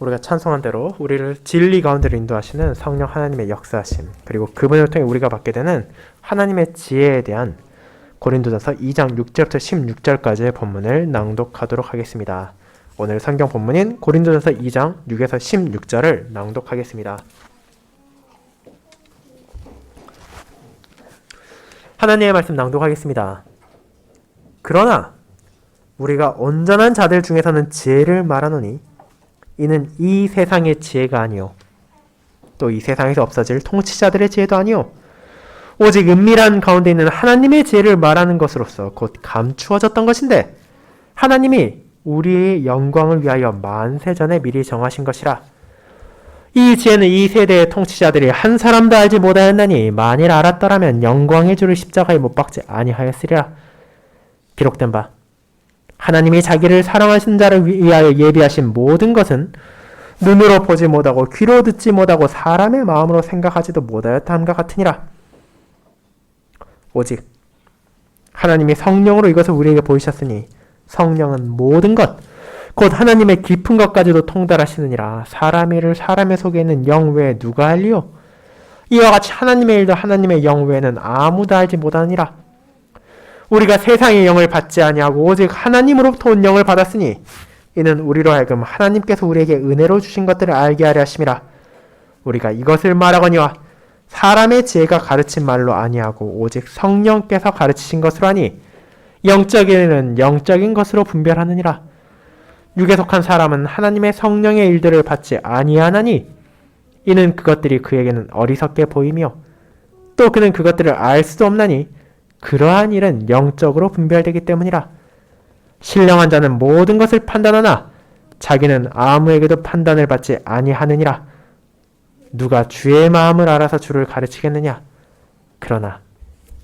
우리가 찬송한 대로 우리를 진리 가운데로 인도하시는 성령 하나님의 역사하심, 그리고 그분을 통해 우리가 받게 되는 하나님의 지혜에 대한 고린도전서 2장 6절부터 16절까지의 본문을 낭독하도록 하겠습니다. 오늘 성경 본문인 고린도전서 2장 6에서 16절을 낭독하겠습니다. 하나님의 말씀 낭독하겠습니다. 그러나 우리가 온전한 자들 중에서는 지혜를 말하노니 이는 이 세상의 지혜가 아니요 또 이 세상에서 없어질 통치자들의 지혜도 아니요 오직 은밀한 가운데 있는 하나님의 지혜를 말하는 것으로서 곧 감추어졌던 것인데 하나님이 우리의 영광을 위하여 만세전에 미리 정하신 것이라. 이 지혜는 이 세대의 통치자들이 한 사람도 알지 못하였나니 만일 알았더라면 영광의 주를 십자가에 못 박지 아니하였으리라. 기록된 바 하나님이 자기를 사랑하신 자를 위하여 예비하신 모든 것은 눈으로 보지 못하고 귀로 듣지 못하고 사람의 마음으로 생각하지도 못하였다함과 같으니라. 오직 하나님이 성령으로 이것을 우리에게 보이셨으니 성령은 모든 것 곧 하나님의 깊은 것까지도 통달하시느니라. 사람의 일을 사람의 속에 있는 영 외에 누가 알리요? 이와 같이 하나님의 일도 하나님의 영 외에는 아무도 알지 못하니라. 우리가 세상의 영을 받지 아니하고 오직 하나님으로부터 온 영을 받았으니 이는 우리로 하여금 하나님께서 우리에게 은혜로 주신 것들을 알게 하려 하심이라. 우리가 이것을 말하거니와 사람의 지혜가 가르친 말로 아니하고 오직 성령께서 가르치신 것으로 하니 영적인 일은 영적인 것으로 분별하느니라. 육에 속한 사람은 하나님의 성령의 일들을 받지 아니하나니 이는 그것들이 그에게는 어리석게 보이며 또 그는 그것들을 알 수도 없나니 그러한 일은 영적으로 분별되기 때문이라. 신령한 자는 모든 것을 판단하나 자기는 아무에게도 판단을 받지 아니하느니라. 누가 주의 마음을 알아서 주를 가르치겠느냐? 그러나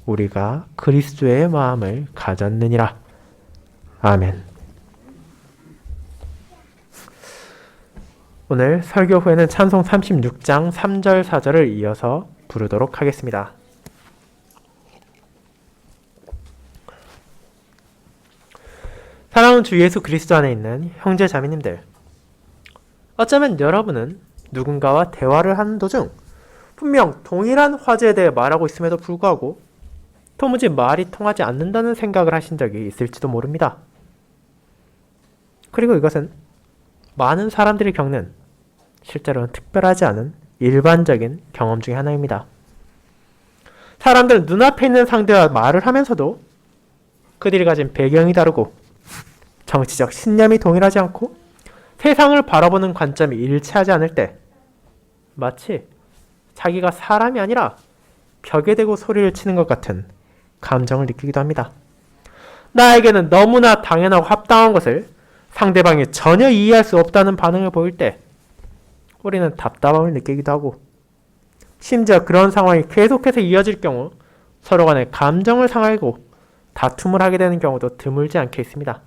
우리가 그리스도의 마음을 가졌느니라. 아멘. 오늘 설교 후에는 찬송 36장 3절 4절을 이어서 부르도록 하겠습니다. 사랑하는 주 예수 그리스도 안에 있는 형제 자매님들, 어쩌면 여러분은 누군가와 대화를 하는 도중 분명 동일한 화제에 대해 말하고 있음에도 불구하고 도무지 말이 통하지 않는다는 생각을 하신 적이 있을지도 모릅니다. 그리고 이것은 많은 사람들이 겪는 실제로는 특별하지 않은 일반적인 경험 중에 하나입니다. 사람들은 눈앞에 있는 상대와 말을 하면서도 그들이 가진 배경이 다르고 정치적 신념이 동일하지 않고 세상을 바라보는 관점이 일치하지 않을 때 마치 자기가 사람이 아니라 벽에 대고 소리를 치는 것 같은 감정을 느끼기도 합니다. 나에게는 너무나 당연하고 합당한 것을 상대방이 전혀 이해할 수 없다는 반응을 보일 때 우리는 답답함을 느끼기도 하고 심지어 그런 상황이 계속해서 이어질 경우 서로 간에 감정을 상하고 다툼을 하게 되는 경우도 드물지 않게 있습니다.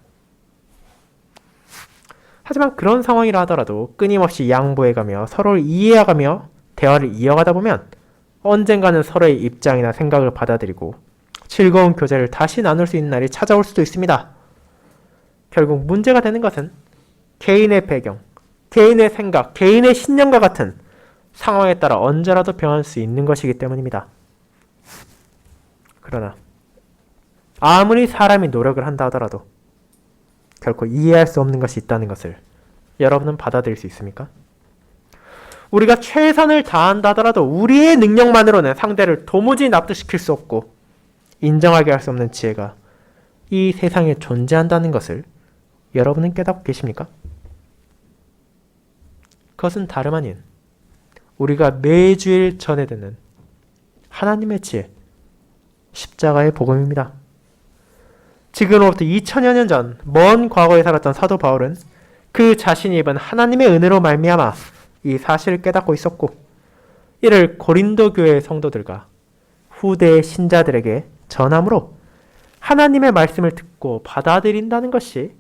하지만 그런 상황이라 하더라도 끊임없이 양보해가며 서로를 이해해가며 대화를 이어가다 보면 언젠가는 서로의 입장이나 생각을 받아들이고 즐거운 교제를 다시 나눌 수 있는 날이 찾아올 수도 있습니다. 결국 문제가 되는 것은 개인의 배경, 개인의 생각, 개인의 신념과 같은 상황에 따라 언제라도 변할 수 있는 것이기 때문입니다. 그러나 아무리 사람이 노력을 한다 하더라도 결코 이해할 수 없는 것이 있다는 것을 여러분은 받아들일 수 있습니까? 우리가 최선을 다한다 하더라도 우리의 능력만으로는 상대를 도무지 납득시킬 수 없고 인정하게 할 수 없는 지혜가 이 세상에 존재한다는 것을 여러분은 깨닫고 계십니까? 그것은 다름 아닌 우리가 매주일 전해 듣는 하나님의 지혜, 십자가의 복음입니다. 지금으로부터 2000여 년 전 먼 과거에 살았던 사도 바울은 그 자신이 입은 하나님의 은혜로 말미암아 이 사실을 깨닫고 있었고 이를 고린도 교회의 성도들과 후대의 신자들에게 전함으로 하나님의 말씀을 듣고 받아들인다는 것이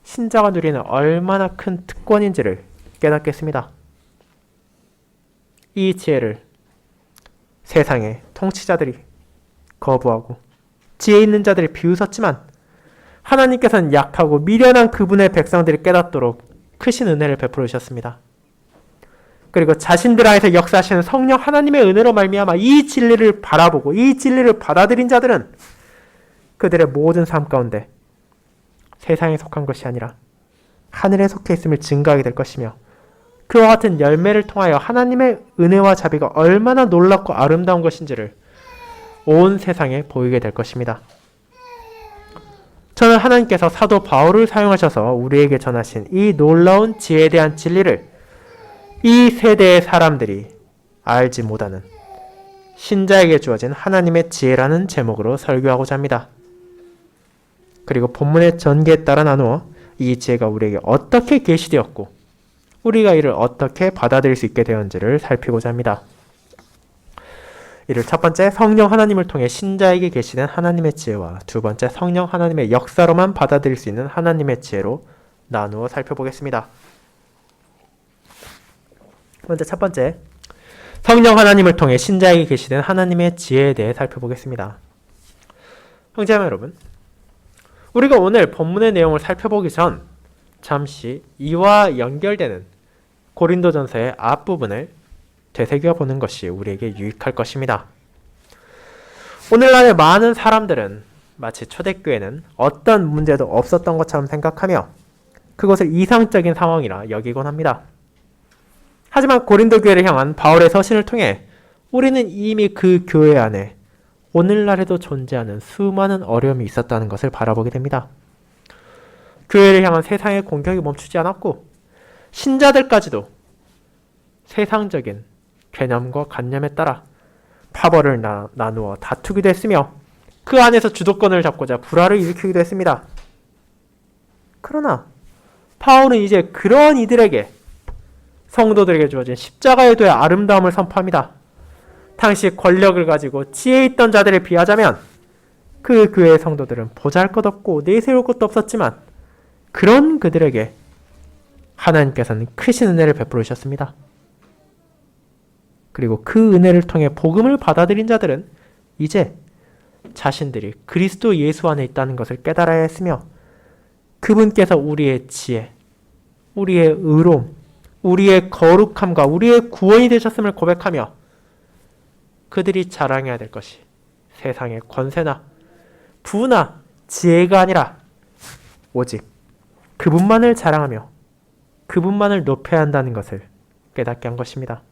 신자가 누리는 얼마나 큰 특권인지를 깨닫겠습니다. 이 지혜를 세상의 통치자들이 거부하고 지혜 있는 자들이 비웃었지만 하나님께서는 약하고 미련한 그분의 백성들이 깨닫도록 크신 은혜를 베풀어 주셨습니다. 그리고 자신들 안에서 역사하시는 성령 하나님의 은혜로 말미암아 이 진리를 바라보고 이 진리를 받아들인 자들은 그들의 모든 삶 가운데 세상에 속한 것이 아니라 하늘에 속해 있음을 증거하게 될 것이며, 그와 같은 열매를 통하여 하나님의 은혜와 자비가 얼마나 놀랍고 아름다운 것인지를 온 세상에 보이게 될 것입니다. 저는 하나님께서 사도 바울을 사용하셔서 우리에게 전하신 이 놀라운 지혜에 대한 진리를 이 세대의 사람들이 알지 못하는 신자에게 주어진 하나님의 지혜라는 제목으로 설교하고자 합니다. 그리고 본문의 전개에 따라 나누어 이 지혜가 우리에게 어떻게 계시되었고 우리가 이를 어떻게 받아들일 수 있게 되었는지를 살피고자 합니다. 이를 첫 번째, 성령 하나님을 통해 신자에게 계시는 하나님의 지혜와 두 번째, 성령 하나님의 역사로만 받아들일 수 있는 하나님의 지혜로 나누어 살펴보겠습니다. 먼저 첫 번째, 성령 하나님을 통해 신자에게 계시는 하나님의 지혜에 대해 살펴보겠습니다. 형제자매 여러분, 우리가 오늘 본문의 내용을 살펴보기 전 잠시 이와 연결되는 고린도전서의 앞부분을 되새겨보는 것이 우리에게 유익할 것입니다. 오늘날의 많은 사람들은 마치 초대교회는 어떤 문제도 없었던 것처럼 생각하며 그것을 이상적인 상황이라 여기곤 합니다. 하지만 고린도 교회를 향한 바울의 서신을 통해 우리는 이미 그 교회 안에 오늘날에도 존재하는 수많은 어려움이 있었다는 것을 바라보게 됩니다. 교회를 향한 세상의 공격이 멈추지 않았고 신자들까지도 세상적인 개념과 관념에 따라 파벌을 나누어 다투기도 했으며 그 안에서 주도권을 잡고자 불화를 일으키기도 했습니다. 그러나 바울은 이제 그런 이들에게, 성도들에게 주어진 십자가의 도의 아름다움을 선포합니다. 당시 권력을 가지고 지혜 있던 자들에 비하자면 그 교회의 성도들은 보잘것없고 내세울 것도 없었지만 그런 그들에게 하나님께서는 크신 은혜를 베풀어 주셨습니다. 그리고 그 은혜를 통해 복음을 받아들인 자들은 이제 자신들이 그리스도 예수 안에 있다는 것을 깨달아야 했으며 그분께서 우리의 지혜, 우리의 의로움, 우리의 거룩함과 우리의 구원이 되셨음을 고백하며 그들이 자랑해야 될 것이 세상의 권세나 부나 지혜가 아니라 오직 그분만을 자랑하며 그분만을 높여야 한다는 것을 깨닫게 한 것입니다.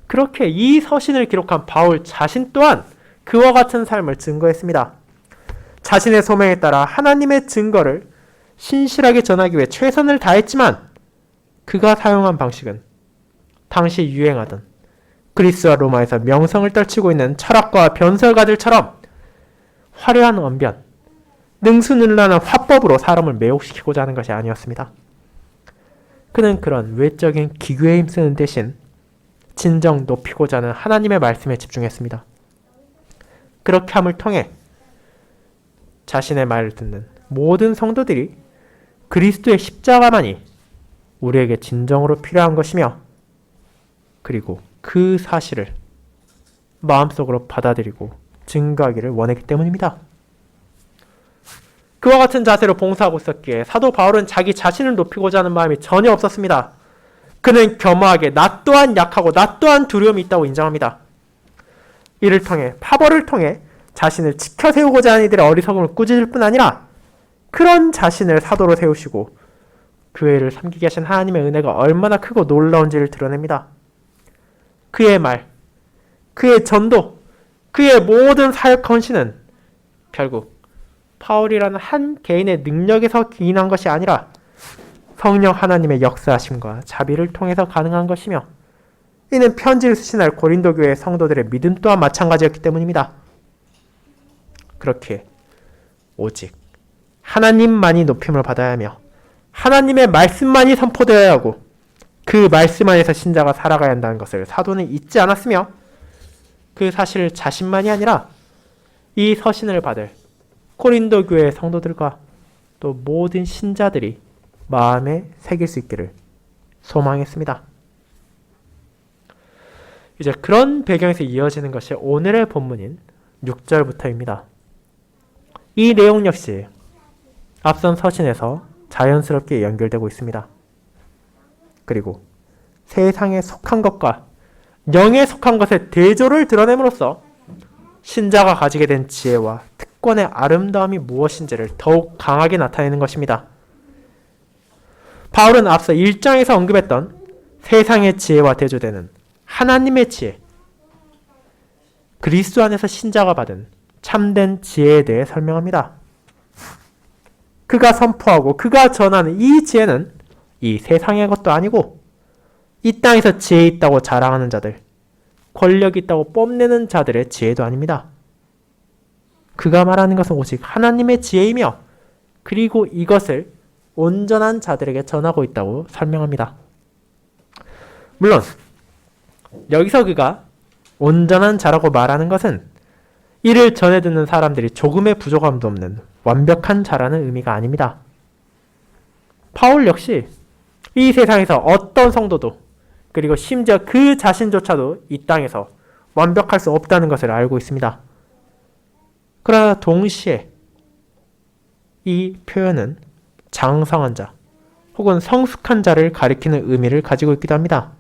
그렇게 이 서신을 기록한 바울 자신 또한 그와 같은 삶을 증거했습니다. 자신의 소명에 따라 하나님의 증거를 신실하게 전하기 위해 최선을 다했지만 그가 사용한 방식은 당시 유행하던 그리스와 로마에서 명성을 떨치고 있는 철학과 변설가들처럼 화려한 언변, 능수능란한 화법으로 사람을 매혹시키고자 하는 것이 아니었습니다. 그는 그런 외적인 기교에 힘쓰는 대신 진정 높이고자 하는 하나님의 말씀에 집중했습니다. 그렇게 함을 통해 자신의 말을 듣는 모든 성도들이 그리스도의 십자가만이 우리에게 진정으로 필요한 것이며 그리고 그 사실을 마음속으로 받아들이고 증거하기를 원했기 때문입니다. 그와 같은 자세로 봉사하고 있었기에 사도 바울은 자기 자신을 높이고자 하는 마음이 전혀 없었습니다. 그는 겸허하게 나 또한 약하고 나 또한 두려움이 있다고 인정합니다. 이를 통해 파벌을 통해 자신을 지켜 세우고자 하는 이들의 어리석음을 꾸짖을 뿐 아니라 그런 자신을 사도로 세우시고 교회를 섬기게 하신 하나님의 은혜가 얼마나 크고 놀라운지를 드러냅니다. 그의 말, 그의 전도, 그의 모든 사역 헌신은 결국 바울이라는 한 개인의 능력에서 기인한 것이 아니라 성령 하나님의 역사하심과 자비를 통해서 가능한 것이며 이는 편지를 수신할 고린도 교회의 성도들의 믿음 또한 마찬가지였기 때문입니다. 그렇게 오직 하나님만이 높임을 받아야 하며 하나님의 말씀만이 선포되어야 하고 그 말씀 안에서 신자가 살아가야 한다는 것을 사도는 잊지 않았으며 그 사실 자신만이 아니라 이 서신을 받을 고린도 교회의 성도들과 또 모든 신자들이 마음에 새길 수 있기를 소망했습니다. 이제 그런 배경에서 이어지는 것이 오늘의 본문인 6절부터입니다. 이 내용 역시 앞선 서신에서 자연스럽게 연결되고 있습니다. 그리고 세상에 속한 것과 영에 속한 것의 대조를 드러냄으로써 신자가 가지게 된 지혜와 특권의 아름다움이 무엇인지를 더욱 강하게 나타내는 것입니다. 바울은 앞서 1장에서 언급했던 세상의 지혜와 대조되는 하나님의 지혜, 그리스도 안에서 신자가 받은 참된 지혜에 대해 설명합니다. 그가 선포하고 그가 전하는 이 지혜는 이 세상의 것도 아니고 이 땅에서 지혜 있다고 자랑하는 자들, 권력 있다고 뽐내는 자들의 지혜도 아닙니다. 그가 말하는 것은 오직 하나님의 지혜이며 그리고 이것을 온전한 자들에게 전하고 있다고 설명합니다. 물론 여기서 그가 온전한 자라고 말하는 것은 이를 전해 듣는 사람들이 조금의 부족함도 없는 완벽한 자라는 의미가 아닙니다. 바울 역시 이 세상에서 어떤 성도도 그리고 심지어 그 자신조차도 이 땅에서 완벽할 수 없다는 것을 알고 있습니다. 그러나 동시에 이 표현은 장성한 자 혹은 성숙한 자를 가리키는 의미를 가지고 있기도 합니다.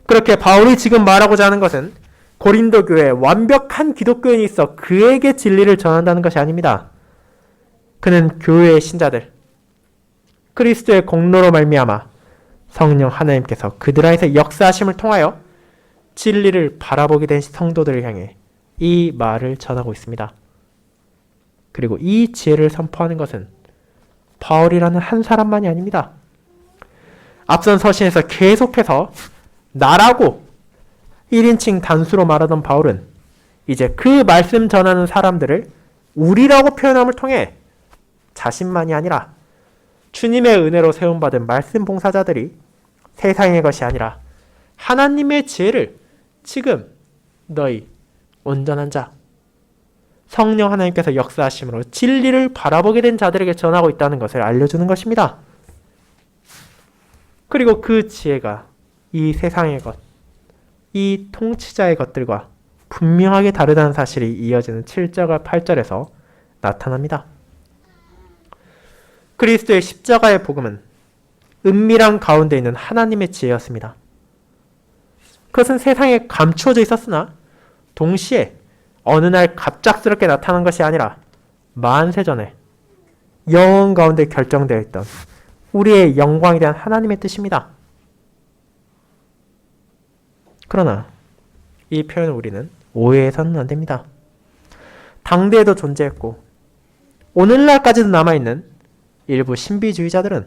그렇게 바울이 지금 말하고자 하는 것은 고린도 교회에 완벽한 기독교인이 있어 그에게 진리를 전한다는 것이 아닙니다. 그는 교회의 신자들, 그리스도의 공로로 말미암아 성령 하나님께서 그들 안에서 역사하심을 통하여 진리를 바라보게 된 성도들을 향해 이 말을 전하고 있습니다. 그리고 이 지혜를 선포하는 것은 바울이라는 한 사람만이 아닙니다. 앞선 서신에서 계속해서 나라고 1인칭 단수로 말하던 바울은 이제 그 말씀 전하는 사람들을 우리라고 표현함을 통해 자신만이 아니라 주님의 은혜로 세움받은 말씀 봉사자들이 세상의 것이 아니라 하나님의 지혜를 지금 너희 온전한 자, 성령 하나님께서 역사하심으로 진리를 바라보게 된 자들에게 전하고 있다는 것을 알려주는 것입니다. 그리고 그 지혜가 이 세상의 것, 이 통치자의 것들과 분명하게 다르다는 사실이 이어지는 7절과 8절에서 나타납니다. 그리스도의 십자가의 복음은 은밀한 가운데 있는 하나님의 지혜였습니다. 그것은 세상에 감추어져 있었으나 동시에 어느 날 갑작스럽게 나타난 것이 아니라 만세 전에 영원 가운데 결정되어 있던 우리의 영광에 대한 하나님의 뜻입니다. 그러나 이 표현을 우리는 오해해서는 안 됩니다. 당대에도 존재했고 오늘날까지도 남아있는 일부 신비주의자들은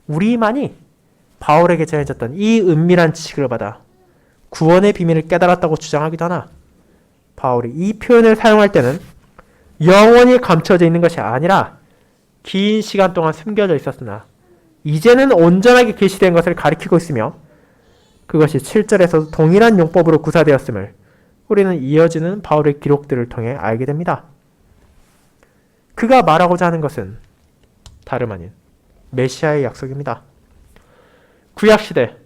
우리만이 바울에게 전해졌던 이 은밀한 지식을 받아 구원의 비밀을 깨달았다고 주장하기도 하나 바울이 이 표현을 사용할 때는 영원히 감춰져 있는 것이 아니라 긴 시간 동안 숨겨져 있었으나 이제는 온전하게 계시된 것을 가리키고 있으며 그것이 7절에서도 동일한 용법으로 구사되었음을 우리는 이어지는 바울의 기록들을 통해 알게 됩니다. 그가 말하고자 하는 것은 다름 아닌 메시아의 약속입니다. 구약시대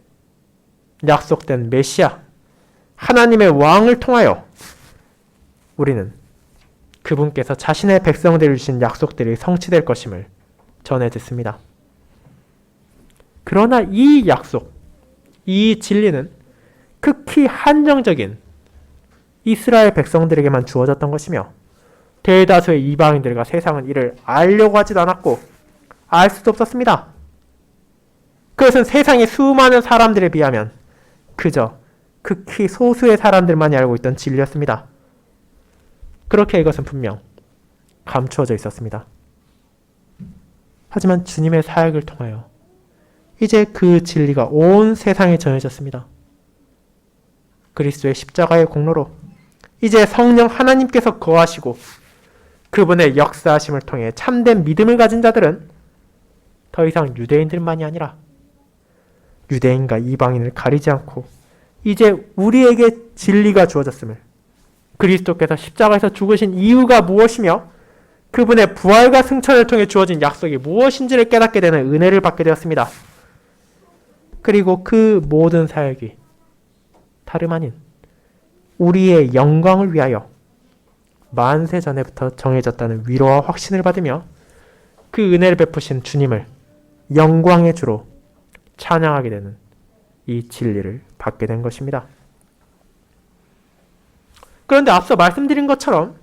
약속된 메시아, 하나님의 왕을 통하여 우리는 그분께서 자신의 백성들을 주신 약속들이 성취될 것임을 전해 듣습니다. 그러나 이 약속, 이 진리는 극히 한정적인 이스라엘 백성들에게만 주어졌던 것이며 대다수의 이방인들과 세상은 이를 알려고 하지도 않았고 알 수도 없었습니다. 그것은 세상의 수많은 사람들에 비하면 그저 극히 소수의 사람들만이 알고 있던 진리였습니다. 그렇게 이것은 분명 감추어져 있었습니다. 하지만 주님의 사역을 통하여 이제 그 진리가 온 세상에 전해졌습니다. 그리스도의 십자가의 공로로 이제 성령 하나님께서 거하시고 그분의 역사하심을 통해 참된 믿음을 가진 자들은 더 이상 유대인들만이 아니라 유대인과 이방인을 가리지 않고 이제 우리에게 진리가 주어졌음을, 그리스도께서 십자가에서 죽으신 이유가 무엇이며 그분의 부활과 승천을 통해 주어진 약속이 무엇인지를 깨닫게 되는 은혜를 받게 되었습니다. 그리고 그 모든 사역이 다름 아닌 우리의 영광을 위하여 만세 전에부터 정해졌다는 위로와 확신을 받으며 그 은혜를 베푸신 주님을 영광의 주로 찬양하게 되는 이 진리를 받게 된 것입니다. 그런데 앞서 말씀드린 것처럼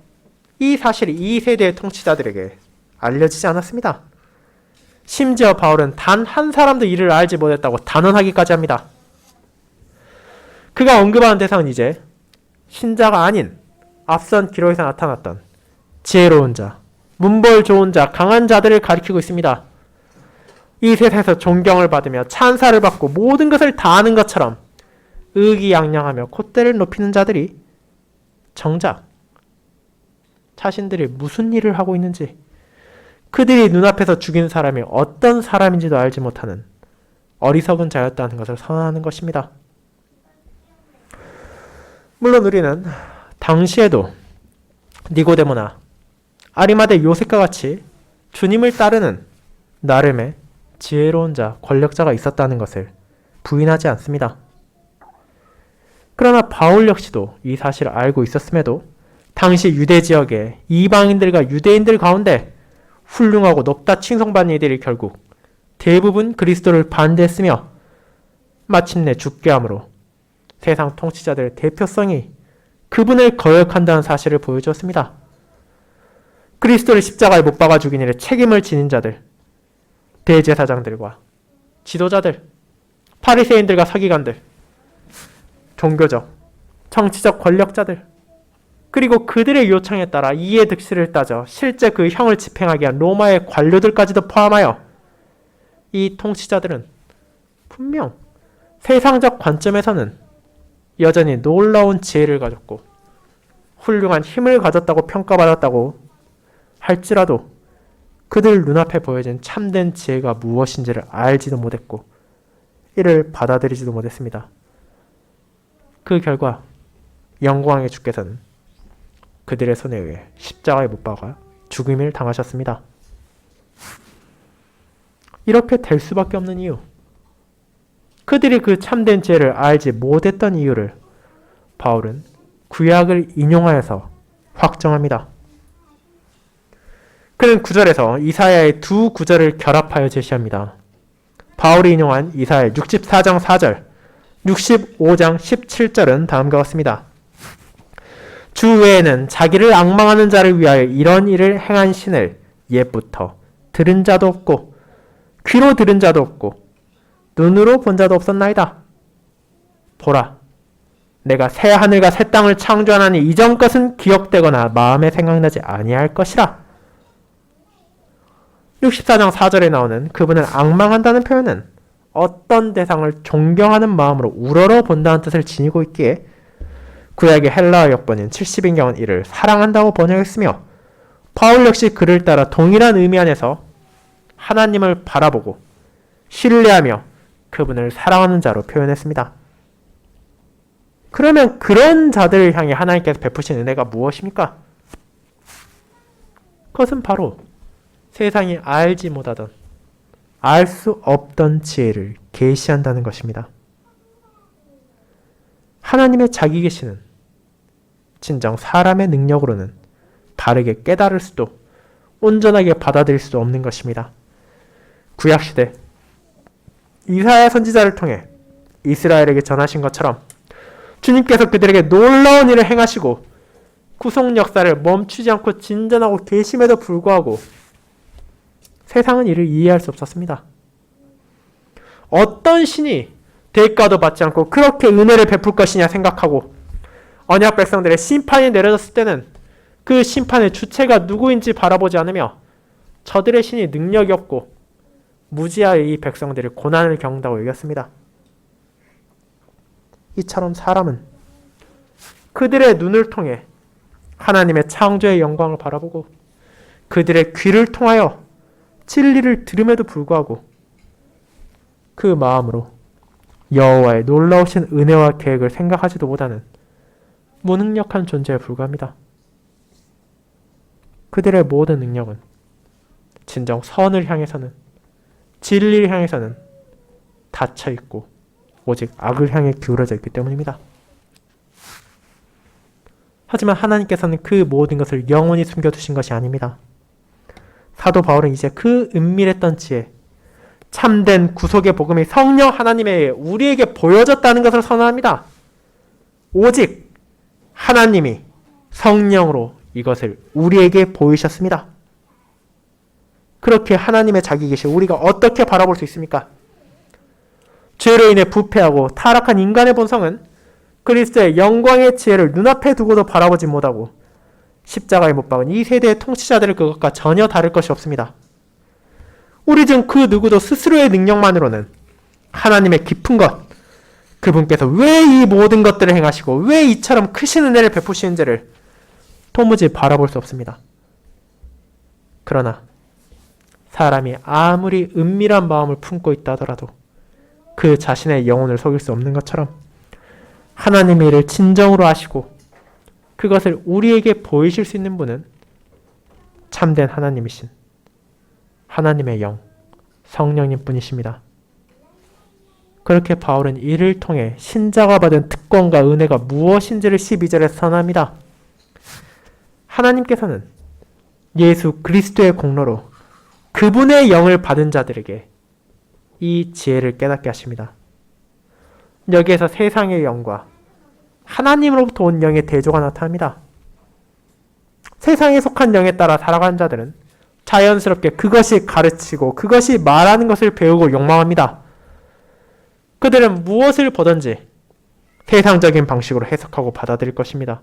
이 사실이 이 세대의 통치자들에게 알려지지 않았습니다. 심지어 바울은 단 한 사람도 이를 알지 못했다고 단언하기까지 합니다. 그가 언급하는 대상은 이제 신자가 아닌 앞선 기록에서 나타났던 지혜로운 자, 문벌 좋은 자, 강한 자들을 가리키고 있습니다. 이 세상에서 존경을 받으며 찬사를 받고 모든 것을 다 아는 것처럼 의기양양하며 콧대를 높이는 자들이 정작 자신들이 무슨 일을 하고 있는지, 그들이 눈앞에서 죽인 사람이 어떤 사람인지도 알지 못하는 어리석은 자였다는 것을 선언하는 것입니다. 물론 우리는 당시에도 니고데모나 아리마대 요셉과 같이 주님을 따르는 나름의 지혜로운 자, 권력자가 있었다는 것을 부인하지 않습니다. 그러나 바울 역시도 이 사실을 알고 있었음에도 당시 유대 지역의 이방인들과 유대인들 가운데 훌륭하고 높다 칭송받는 이들이 결국 대부분 그리스도를 반대했으며 마침내 죽게 함으로 세상 통치자들의 대표성이 그분을 거역한다는 사실을 보여주었습니다. 그리스도를 십자가에 못 박아 죽인 일에 책임을 지닌 자들, 대제사장들과 지도자들, 바리새인들과 서기관들, 종교적, 정치적 권력자들, 그리고 그들의 요청에 따라 이해 득실을 따져 실제 그 형을 집행하게 한 로마의 관료들까지도 포함하여 이 통치자들은 분명 세상적 관점에서는 여전히 놀라운 지혜를 가졌고 훌륭한 힘을 가졌다고 평가받았다고 할지라도 그들 눈앞에 보여진 참된 지혜가 무엇인지를 알지도 못했고 이를 받아들이지도 못했습니다. 그 결과 영광의 주께서는 그들의 손에 의해 십자가에 못 박아 죽임을 당하셨습니다. 이렇게 될 수밖에 없는 이유, 그들이 그 참된 지혜를 알지 못했던 이유를 바울은 구약을 인용하여서 확정합니다. 그는 9절에서 이사야의 두 구절을 결합하여 제시합니다. 바울이 인용한 이사야 64장 4절, 65장 17절은 다음과 같습니다. 주 외에는 자기를 앙망하는 자를 위하여 이런 일을 행한 신을 옛부터 들은 자도 없고 귀로 들은 자도 없고 눈으로 본 자도 없었나이다. 보라, 내가 새 하늘과 새 땅을 창조하나니 이전 것은 기억되거나 마음에 생각나지 아니할 것이라. 64장 4절에 나오는 그분을 앙망한다는 표현은 어떤 대상을 존경하는 마음으로 우러러 본다는 뜻을 지니고 있기에 구약의 헬라어 역번인 70인경은 이를 사랑한다고 번역했으며 바울 역시 그를 따라 동일한 의미 안에서 하나님을 바라보고 신뢰하며 그분을 사랑하는 자로 표현했습니다. 그러면 그런 자들을 향해 하나님께서 베푸신 은혜가 무엇입니까? 그것은 바로 세상이 알지 못하던, 알 수 없던 지혜를 계시한다는 것입니다. 하나님의 자기 계시는 진정 사람의 능력으로는 바르게 깨달을 수도 온전하게 받아들일 수도 없는 것입니다. 구약시대 이사야 선지자를 통해 이스라엘에게 전하신 것처럼 주님께서 그들에게 놀라운 일을 행하시고 구속 역사를 멈추지 않고 진전하고 계심에도 불구하고 세상은 이를 이해할 수 없었습니다. 어떤 신이 대가도 받지 않고 그렇게 은혜를 베풀 것이냐 생각하고 언약 백성들의 심판이 내려졌을 때는 그 심판의 주체가 누구인지 바라보지 않으며 저들의 신이 능력이 없고 무지하여 이 백성들이 고난을 겪는다고 여겼습니다. 이처럼 사람은 그들의 눈을 통해 하나님의 창조의 영광을 바라보고 그들의 귀를 통하여 진리를 들음에도 불구하고 그 마음으로 여호와의 놀라우신 은혜와 계획을 생각하지도 못하는 무능력한 존재에 불과합니다. 그들의 모든 능력은 진정 선을 향해서는, 진리를 향해서는 닫혀있고 오직 악을 향해 기울어져 있기 때문입니다. 하지만 하나님께서는 그 모든 것을 영원히 숨겨두신 것이 아닙니다. 사도 바울은 이제 그 은밀했던 지혜, 참된 구속의 복음이 성령 하나님의 우리에게 보여졌다는 것을 선언합니다. 오직 하나님이 성령으로 이것을 우리에게 보이셨습니다. 그렇게 하나님의 자기 계시를 우리가 어떻게 바라볼 수 있습니까? 죄로 인해 부패하고 타락한 인간의 본성은 그리스도의 영광의 지혜를 눈앞에 두고도 바라보지 못하고 십자가에 못 박은 이 세대의 통치자들의 그것과 전혀 다를 것이 없습니다. 우리 중 그 누구도 스스로의 능력만으로는 하나님의 깊은 것, 그분께서 왜 이 모든 것들을 행하시고 왜 이처럼 크신 은혜를 베푸시는지를 도무지 바라볼 수 없습니다. 그러나 사람이 아무리 은밀한 마음을 품고 있다 하더라도 그 자신의 영혼을 속일 수 없는 것처럼 하나님의 일을 진정으로 아시고 그것을 우리에게 보이실 수 있는 분은 참된 하나님이신 하나님의 영, 성령님 뿐이십니다. 그렇게 바울은 이를 통해 신자가 받은 특권과 은혜가 무엇인지를 12절에서 선언합니다. 하나님께서는 예수 그리스도의 공로로 그분의 영을 받은 자들에게 이 지혜를 깨닫게 하십니다. 여기에서 세상의 영과 하나님으로부터 온 영의 대조가 나타납니다. 세상에 속한 영에 따라 살아가는 자들은 자연스럽게 그것이 가르치고 그것이 말하는 것을 배우고 욕망합니다. 그들은 무엇을 보든지 세상적인 방식으로 해석하고 받아들일 것입니다.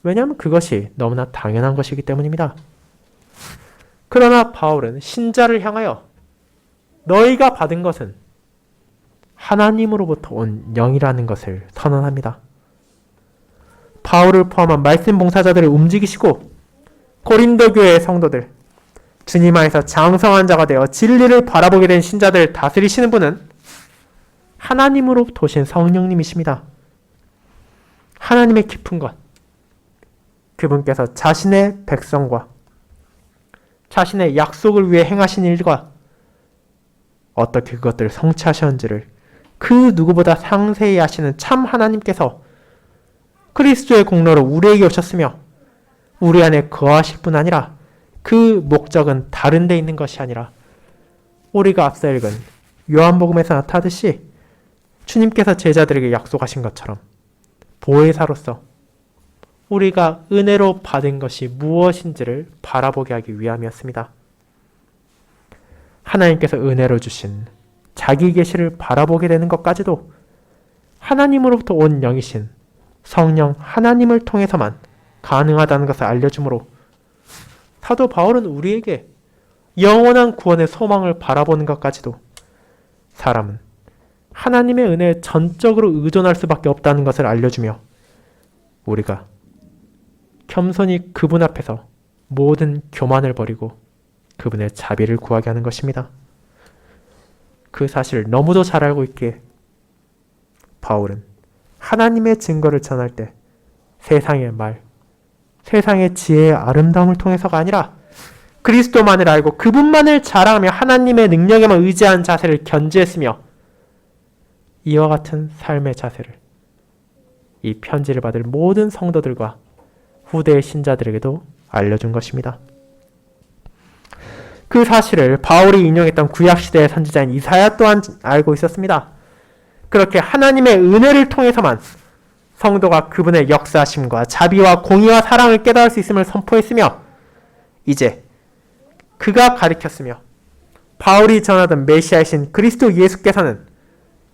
왜냐하면 그것이 너무나 당연한 것이기 때문입니다. 그러나 바울은 신자를 향하여 너희가 받은 것은 하나님으로부터 온 영이라는 것을 선언합니다. 바울을 포함한 말씀 봉사자들을 움직이시고 고린도 교회의 성도들, 주님 안에서 장성한 자가 되어 진리를 바라보게 된 신자들을 다스리시는 분은 하나님으로부터 오신 성령님이십니다. 하나님의 깊은 것, 그분께서 자신의 백성과 자신의 약속을 위해 행하신 일과 어떻게 그것들을 성취하셨는지를 그 누구보다 상세히 아시는 참 하나님께서 그리스도의 공로로 우리에게 오셨으며 우리 안에 거하실 뿐 아니라 그 목적은 다른 데 있는 것이 아니라 우리가 앞서 읽은 요한복음에서 나타나듯이 주님께서 제자들에게 약속하신 것처럼 보혜사로서 우리가 은혜로 받은 것이 무엇인지를 바라보게 하기 위함이었습니다. 하나님께서 은혜로 주신 자기 계시를 바라보게 되는 것까지도 하나님으로부터 온 영이신 성령 하나님을 통해서만 가능하다는 것을 알려주므로 사도 바울은 우리에게 영원한 구원의 소망을 바라보는 것까지도 사람은 하나님의 은혜에 전적으로 의존할 수밖에 없다는 것을 알려주며 우리가 겸손히 그분 앞에서 모든 교만을 버리고 그분의 자비를 구하게 하는 것입니다. 그 사실을 너무도 잘 알고 있기에 바울은 하나님의 증거를 전할 때 세상의 말, 세상의 지혜의 아름다움을 통해서가 아니라 그리스도만을 알고 그분만을 자랑하며 하나님의 능력에만 의지한 자세를 견지했으며 이와 같은 삶의 자세를 이 편지를 받을 모든 성도들과 후대의 신자들에게도 알려준 것입니다. 그 사실을 바울이 인용했던 구약시대의 선지자인 이사야 또한 알고 있었습니다. 그렇게 하나님의 은혜를 통해서만 성도가 그분의 역사하심과 자비와 공의와 사랑을 깨달을 수 있음을 선포했으며 이제 그가 가르쳤으며 바울이 전하던 메시아이신 그리스도 예수께서는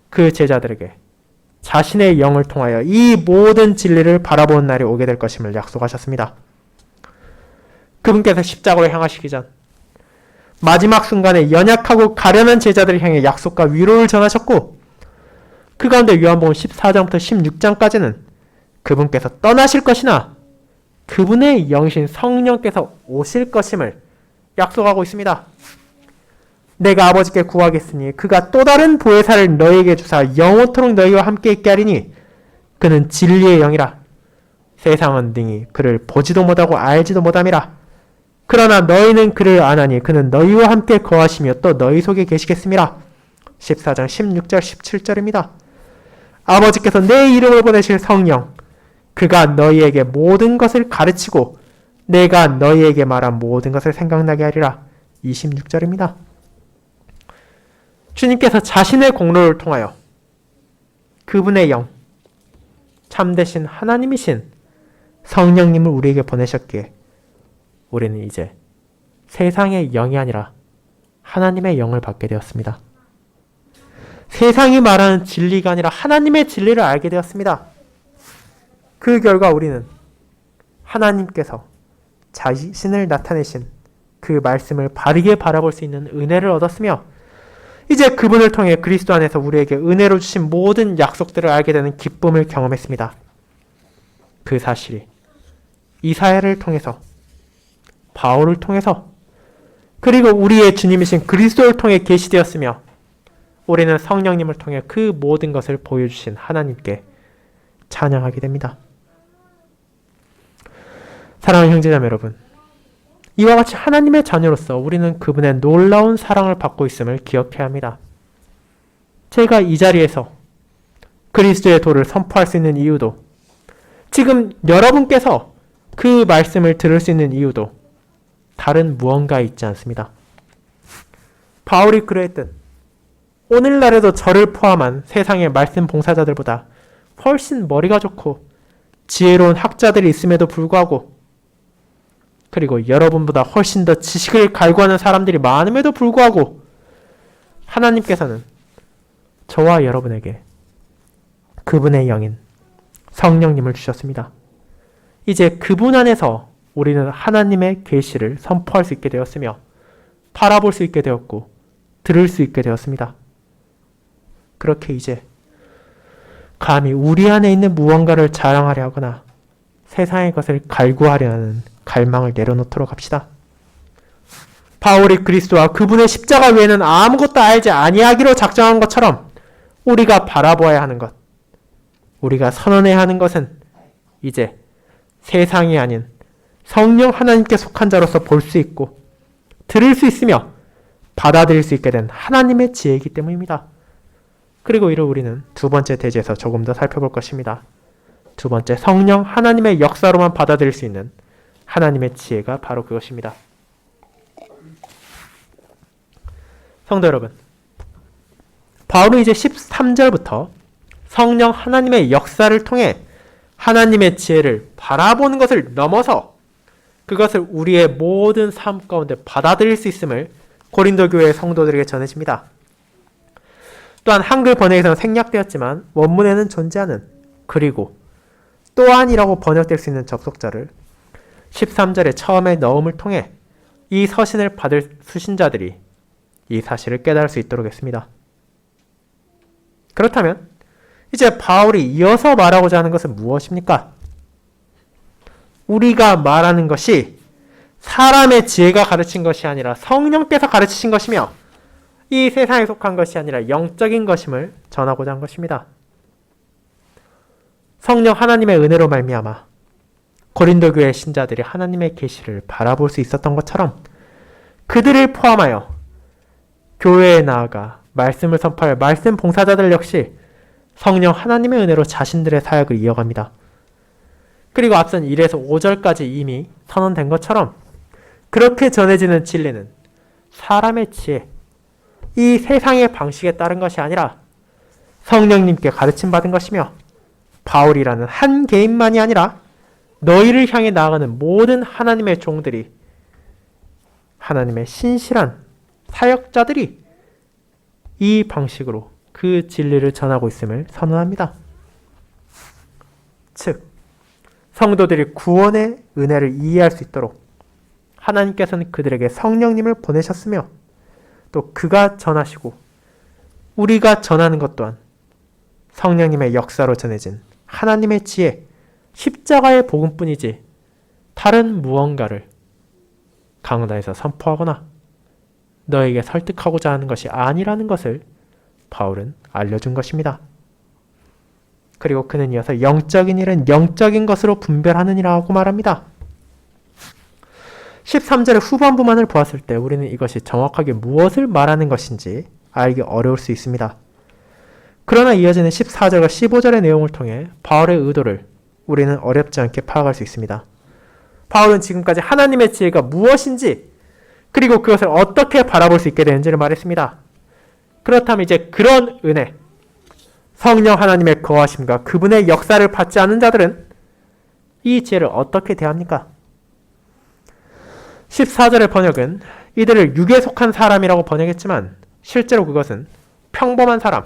그 제자들에게 자신의 영을 통하여 이 모든 진리를 바라보는 날이 오게 될 것임을 약속하셨습니다. 그분께서 십자가로 향하시기 전 마지막 순간에 연약하고 가련한 제자들을 향해 약속과 위로를 전하셨고 그 가운데 요한복음 14장부터 16장까지는 그분께서 떠나실 것이나 그분의 영이신 성령께서 오실 것임을 약속하고 있습니다. 내가 아버지께 구하겠으니 그가 또 다른 보혜사를 너희에게 주사 영원토록 너희와 함께 있게 하리니 그는 진리의 영이라. 세상은 능히 그를 보지도 못하고 알지도 못함이라. 그러나 너희는 그를 아나니 그는 너희와 함께 거하시며 또 너희 속에 계시겠음이라. 14장 16절 17절입니다. 아버지께서 내 이름을 보내실 성령, 그가 너희에게 모든 것을 가르치고 내가 너희에게 말한 모든 것을 생각나게 하리라. 26절입니다. 주님께서 자신의 공로를 통하여 그분의 영, 참되신 하나님이신 성령님을 우리에게 보내셨기에 우리는 이제 세상의 영이 아니라 하나님의 영을 받게 되었습니다. 세상이 말하는 진리가 아니라 하나님의 진리를 알게 되었습니다. 그 결과 우리는 하나님께서 자신을 나타내신 그 말씀을 바르게 바라볼 수 있는 은혜를 얻었으며 이제 그분을 통해 그리스도 안에서 우리에게 은혜로 주신 모든 약속들을 알게 되는 기쁨을 경험했습니다. 그 사실이 이사야를 통해서, 바울을 통해서, 그리고 우리의 주님이신 그리스도를 통해 계시되었으며 우리는 성령님을 통해 그 모든 것을 보여주신 하나님께 찬양하게 됩니다. 사랑하는 형제자매 여러분, 이와 같이 하나님의 자녀로서 우리는 그분의 놀라운 사랑을 받고 있음을 기억해야 합니다. 제가 이 자리에서 그리스도의 도를 선포할 수 있는 이유도, 지금 여러분께서 그 말씀을 들을 수 있는 이유도 다른 무언가에 있지 않습니다. 바울이 그러했듯 오늘날에도 저를 포함한 세상의 말씀 봉사자들보다 훨씬 머리가 좋고 지혜로운 학자들이 있음에도 불구하고, 그리고 여러분보다 훨씬 더 지식을 갈구하는 사람들이 많음에도 불구하고 하나님께서는 저와 여러분에게 그분의 영인 성령님을 주셨습니다. 이제 그분 안에서 우리는 하나님의 계시를 선포할 수 있게 되었으며 바라볼 수 있게 되었고 들을 수 있게 되었습니다. 그렇게 이제 감히 우리 안에 있는 무언가를 자랑하려 하거나 세상의 것을 갈구하려 하는 갈망을 내려놓도록 합시다. 바울이 그리스도와 그분의 십자가 외에는 아무것도 알지 아니하기로 작정한 것처럼 우리가 바라보아야 하는 것, 우리가 선언해야 하는 것은 이제 세상이 아닌 성령 하나님께 속한 자로서 볼 수 있고 들을 수 있으며 받아들일 수 있게 된 하나님의 지혜이기 때문입니다. 그리고 이를 우리는 두 번째 대지에서 조금 더 살펴볼 것입니다. 두 번째, 성령 하나님의 역사로만 받아들일 수 있는 하나님의 지혜가 바로 그것입니다. 성도 여러분, 바울은 이제 13절부터 성령 하나님의 역사를 통해 하나님의 지혜를 바라보는 것을 넘어서 그것을 우리의 모든 삶 가운데 받아들일 수 있음을 고린도 교회의 성도들에게 전해집니다. 또한 한글 번역에서는 생략되었지만 원문에는 존재하는 그리고 또한이라고 번역될 수 있는 접속자를 13절의 처음에 넣음을 통해 이 서신을 받을 수신자들이 이 사실을 깨달을 수 있도록 했습니다. 그렇다면 이제 바울이 이어서 말하고자 하는 것은 무엇입니까? 우리가 말하는 것이 사람의 지혜가 가르친 것이 아니라 성령께서 가르치신 것이며 이 세상에 속한 것이 아니라 영적인 것임을 전하고자 한 것입니다. 성령 하나님의 은혜로 말미암아 고린도 교회 신자들이 하나님의 계시를 바라볼 수 있었던 것처럼 그들을 포함하여 교회에 나아가 말씀을 선포할 말씀 봉사자들 역시 성령 하나님의 은혜로 자신들의 사역을 이어갑니다. 그리고 앞선 1에서 5절까지 이미 선언된 것처럼 그렇게 전해지는 진리는 사람의 지혜, 이 세상의 방식에 따른 것이 아니라 성령님께 가르침받은 것이며 바울이라는 한 개인만이 아니라 너희를 향해 나아가는 모든 하나님의 종들이, 하나님의 신실한 사역자들이 이 방식으로 그 진리를 전하고 있음을 선언합니다. 즉, 성도들이 구원의 은혜를 이해할 수 있도록 하나님께서는 그들에게 성령님을 보내셨으며 또 그가 전하시고 우리가 전하는 것 또한 성령님의 역사로 전해진 하나님의 지혜, 십자가의 복음뿐이지 다른 무언가를 강단에서 선포하거나 너에게 설득하고자 하는 것이 아니라는 것을 바울은 알려준 것입니다. 그리고 그는 이어서 영적인 일은 영적인 것으로 분별하느니라고 말합니다. 13절의 후반부만을 보았을 때 우리는 이것이 정확하게 무엇을 말하는 것인지 알기 어려울 수 있습니다. 그러나 이어지는 14절과 15절의 내용을 통해 바울의 의도를 우리는 어렵지 않게 파악할 수 있습니다. 바울은 지금까지 하나님의 지혜가 무엇인지 그리고 그것을 어떻게 바라볼 수 있게 되는지를 말했습니다. 그렇다면 이제 그런 은혜, 성령 하나님의 거하심과 그분의 역사를 받지 않은 자들은 이 지혜를 어떻게 대합니까? 14절의 번역은 이들을 육에 속한 사람이라고 번역했지만 실제로 그것은 평범한 사람,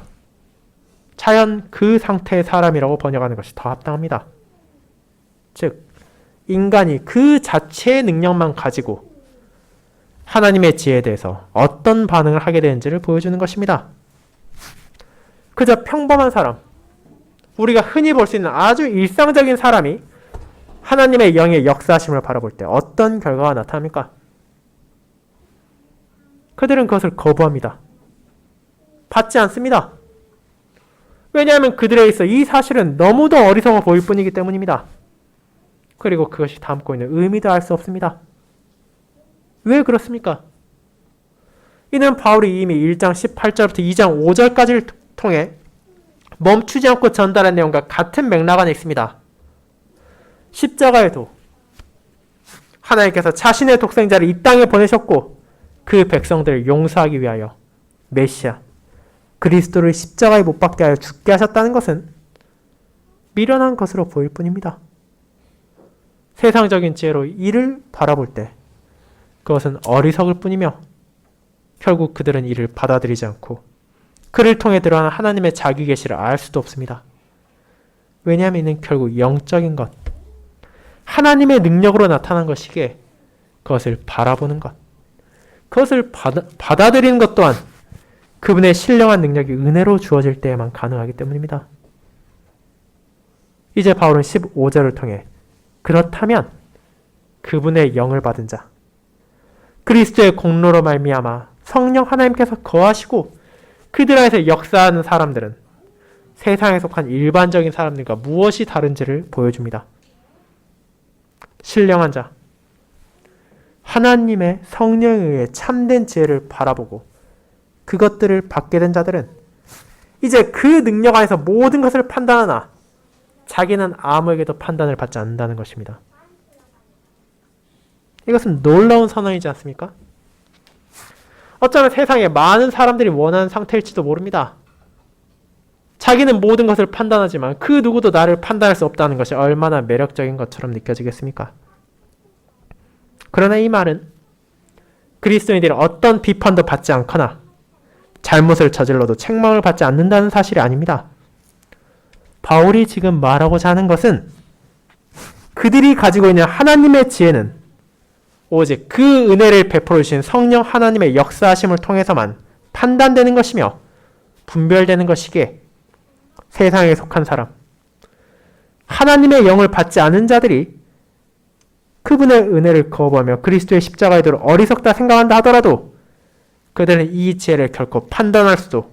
자연 그 상태의 사람이라고 번역하는 것이 더 합당합니다. 즉, 인간이 그 자체의 능력만 가지고 하나님의 지혜에 대해서 어떤 반응을 하게 되는지를 보여주는 것입니다. 그저 평범한 사람, 우리가 흔히 볼 수 있는 아주 일상적인 사람이 하나님의 영의 역사하심을 바라볼 때 어떤 결과가 나타납니까? 그들은 그것을 거부합니다. 받지 않습니다. 왜냐하면 그들에 있어 이 사실은 너무도 어리석어 보일 뿐이기 때문입니다. 그리고 그것이 담고 있는 의미도 알 수 없습니다. 왜 그렇습니까? 이는 바울이 이미 1장 18절부터 2장 5절까지를 통해 멈추지 않고 전달한 내용과 같은 맥락 안에 있습니다. 십자가에도 하나님께서 자신의 독생자를 이 땅에 보내셨고 그 백성들을 용서하기 위하여 메시아, 그리스도를 십자가에 못 박게 하여 죽게 하셨다는 것은 미련한 것으로 보일 뿐입니다. 세상적인 지혜로 이를 바라볼 때 그것은 어리석을 뿐이며 결국 그들은 이를 받아들이지 않고 그를 통해 드러나는 하나님의 자기 계시를 알 수도 없습니다. 왜냐하면 이는 결국 영적인 것, 하나님의 능력으로 나타난 것이기에 그것을 바라보는 것, 그것을 받아들이는 것 또한 그분의 신령한 능력이 은혜로 주어질 때에만 가능하기 때문입니다. 이제 바울은 15절을 통해 그렇다면 그분의 영을 받은 자, 그리스도의 공로로 말미암아 성령 하나님께서 거하시고 그들 안에서 역사하는 사람들은 세상에 속한 일반적인 사람들과 무엇이 다른지를 보여줍니다. 신령한 자, 하나님의 성령에 의해 참된 지혜를 바라보고 그것들을 받게 된 자들은 이제 그 능력 안에서 모든 것을 판단하나 자기는 아무에게도 판단을 받지 않는다는 것입니다. 이것은 놀라운 선언이지 않습니까? 어쩌면 세상에 많은 사람들이 원하는 상태일지도 모릅니다. 자기는 모든 것을 판단하지만 그 누구도 나를 판단할 수 없다는 것이 얼마나 매력적인 것처럼 느껴지겠습니까? 그러나 이 말은 그리스도인들이 어떤 비판도 받지 않거나 잘못을 저질러도 책망을 받지 않는다는 사실이 아닙니다. 바울이 지금 말하고자 하는 것은 그들이 가지고 있는 하나님의 지혜는 오직 그 은혜를 베풀어 주신 성령 하나님의 역사하심을 통해서만 판단되는 것이며 분별되는 것이기에 세상에 속한 사람, 하나님의 영을 받지 않은 자들이 그분의 은혜를 거부하며 그리스도의 십자가에 대해 어리석다 생각한다 하더라도 그들은 이 지혜를 결코 판단할 수도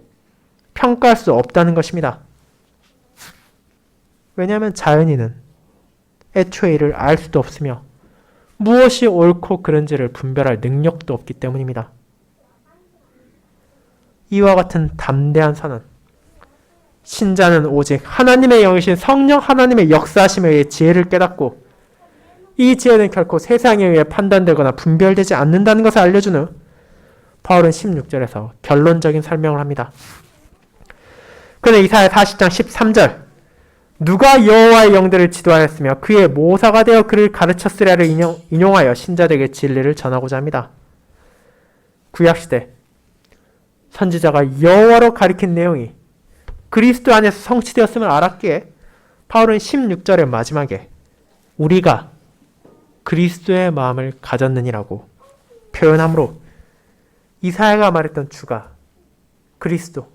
평가할 수 없다는 것입니다. 왜냐하면 자연인은 애초에 이를 알 수도 없으며 무엇이 옳고 그른지를 분별할 능력도 없기 때문입니다. 이와 같은 담대한 선언, 신자는 오직 하나님의 영이신 성령 하나님의 역사하심에 의해 지혜를 깨닫고 이 지혜는 결코 세상에 의해 판단되거나 분별되지 않는다는 것을 알려준 후 바울은 16절에서 결론적인 설명을 합니다. 그는 이사야 40장 13절 누가 여호와의 영들을 지도하였으며 그의 모사가 되어 그를 가르쳤으랴를 인용하여 신자들에게 진리를 전하고자 합니다. 구약시대 선지자가 여호와로 가리킨 내용이 그리스도 안에서 성취되었음을 알았기에 바울은 16절의 마지막에 우리가 그리스도의 마음을 가졌느니라고 표현하므로 이사야가 말했던 주가 그리스도,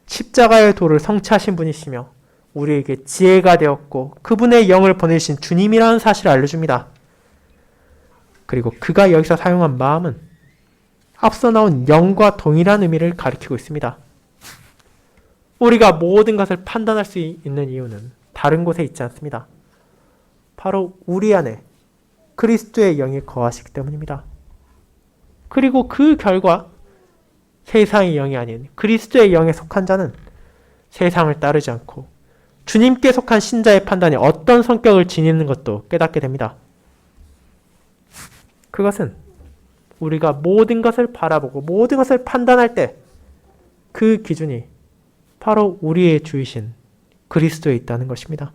십자가의 도를 성취하신 분이시며 우리에게 지혜가 되었고 그분의 영을 보내신 주님이라는 사실을 알려줍니다. 그리고 그가 여기서 사용한 마음은 앞서 나온 영과 동일한 의미를 가리키고 있습니다. 우리가 모든 것을 판단할 수 있는 이유는 다른 곳에 있지 않습니다. 바로 우리 안에 그리스도의 영이 거하시기 때문입니다. 그리고 그 결과 세상의 영이 아닌 그리스도의 영에 속한 자는 세상을 따르지 않고 주님께 속한 신자의 판단이 어떤 성격을 지니는 것도 깨닫게 됩니다. 그것은 우리가 모든 것을 바라보고 모든 것을 판단할 때 그 기준이 바로 우리의 주이신 그리스도에 있다는 것입니다.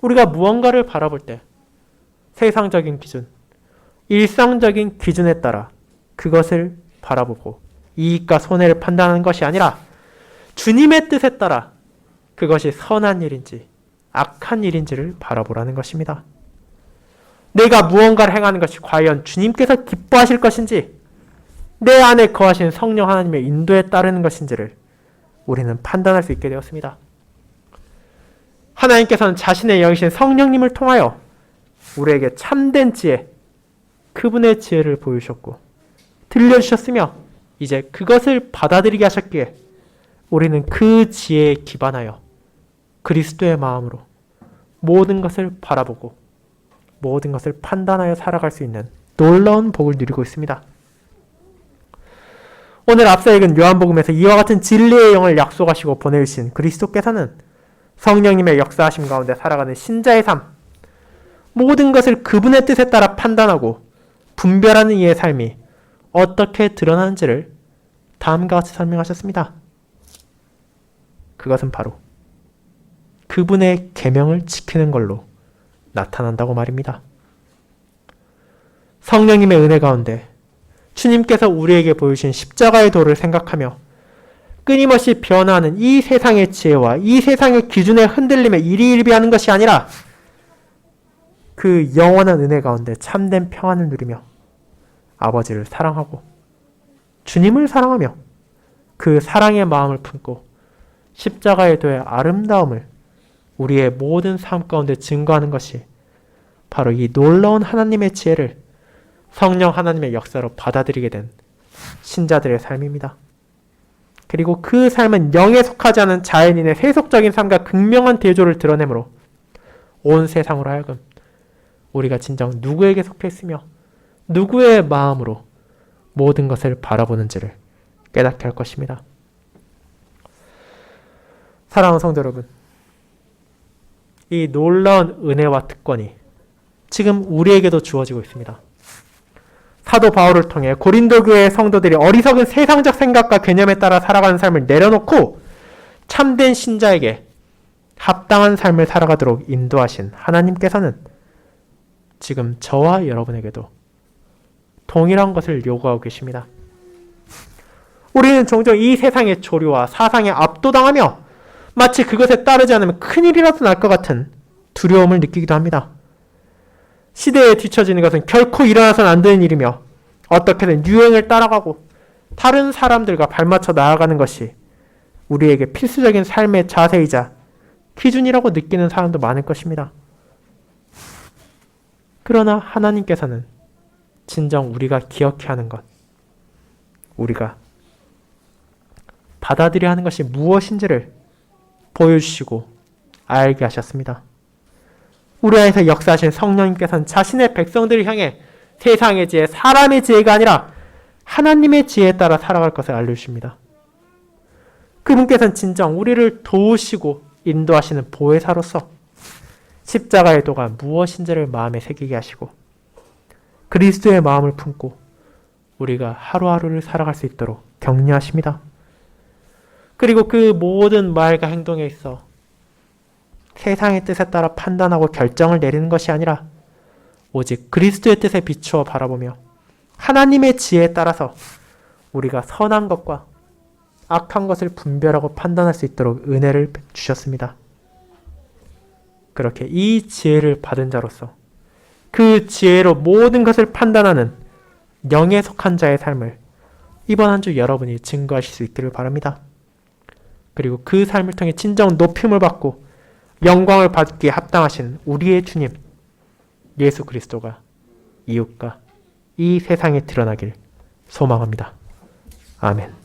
우리가 무언가를 바라볼 때 세상적인 기준, 일상적인 기준에 따라 그것을 바라보고 이익과 손해를 판단하는 것이 아니라 주님의 뜻에 따라 그것이 선한 일인지 악한 일인지를 바라보라는 것입니다. 내가 무언가를 행하는 것이 과연 주님께서 기뻐하실 것인지 내 안에 거하신 성령 하나님의 인도에 따르는 것인지를 우리는 판단할 수 있게 되었습니다. 하나님께서는 자신의 영이신 성령님을 통하여 우리에게 참된 지혜, 그분의 지혜를 보여주셨고 들려주셨으며 이제 그것을 받아들이게 하셨기에 우리는 그 지혜에 기반하여 그리스도의 마음으로 모든 것을 바라보고 모든 것을 판단하여 살아갈 수 있는 놀라운 복을 누리고 있습니다. 오늘 앞서 읽은 요한복음에서 이와 같은 진리의 영을 약속하시고 보내주신 그리스도께서는 성령님의 역사하심 가운데 살아가는 신자의 삶, 모든 것을 그분의 뜻에 따라 판단하고 분별하는 이의 삶이 어떻게 드러나는지를 다음과 같이 설명하셨습니다. 그것은 바로 그분의 계명을 지키는 걸로 나타난다고 말입니다. 성령님의 은혜 가운데 주님께서 우리에게 보여주신 십자가의 도를 생각하며 끊임없이 변화하는 이 세상의 지혜와 이 세상의 기준의 흔들림에 일희일비하는 것이 아니라 그 영원한 은혜 가운데 참된 평안을 누리며 아버지를 사랑하고 주님을 사랑하며 그 사랑의 마음을 품고 십자가의 도의 아름다움을 우리의 모든 삶 가운데 증거하는 것이 바로 이 놀라운 하나님의 지혜를 성령 하나님의 역사로 받아들이게 된 신자들의 삶입니다. 그리고 그 삶은 영에 속하지 않은 자연인의 세속적인 삶과 극명한 대조를 드러내므로 온 세상으로 하여금 우리가 진정 누구에게 속해 있으며 누구의 마음으로 모든 것을 바라보는지를 깨닫게 할 것입니다. 사랑하는 성도 여러분, 이 놀라운 은혜와 특권이 지금 우리에게도 주어지고 있습니다. 사도 바울을 통해 고린도 교회의 성도들이 어리석은 세상적 생각과 개념에 따라 살아가는 삶을 내려놓고 참된 신자에게 합당한 삶을 살아가도록 인도하신 하나님께서는 지금 저와 여러분에게도 동일한 것을 요구하고 계십니다. 우리는 종종 이 세상의 조류와 사상에 압도당하며 마치 그것에 따르지 않으면 큰일이라도 날 것 같은 두려움을 느끼기도 합니다. 시대에 뒤처지는 것은 결코 일어나서는 안 되는 일이며 어떻게든 유행을 따라가고 다른 사람들과 발맞춰 나아가는 것이 우리에게 필수적인 삶의 자세이자 기준이라고 느끼는 사람도 많을 것입니다. 그러나 하나님께서는 진정 우리가 기억해야 하는 것, 우리가 받아들여야 하는 것이 무엇인지를 보여주시고 알게 하셨습니다. 우리 안에서 역사하신 성령님께서는 자신의 백성들을 향해 세상의 지혜, 사람의 지혜가 아니라 하나님의 지혜에 따라 살아갈 것을 알려주십니다. 그분께서는 진정 우리를 도우시고 인도하시는 보혜사로서 십자가의 도가 무엇인지를 마음에 새기게 하시고 그리스도의 마음을 품고 우리가 하루하루를 살아갈 수 있도록 격려하십니다. 그리고 그 모든 말과 행동에 있어 세상의 뜻에 따라 판단하고 결정을 내리는 것이 아니라 오직 그리스도의 뜻에 비추어 바라보며 하나님의 지혜에 따라서 우리가 선한 것과 악한 것을 분별하고 판단할 수 있도록 은혜를 주셨습니다. 그렇게 이 지혜를 받은 자로서 그 지혜로 모든 것을 판단하는 영에 속한 자의 삶을 이번 한 주 여러분이 증거하실 수 있기를 바랍니다. 그리고 그 삶을 통해 진정 높임을 받고 영광을 받기에 합당하신 우리의 주님 예수 그리스도가 이웃과 이 세상에 드러나길 소망합니다. 아멘.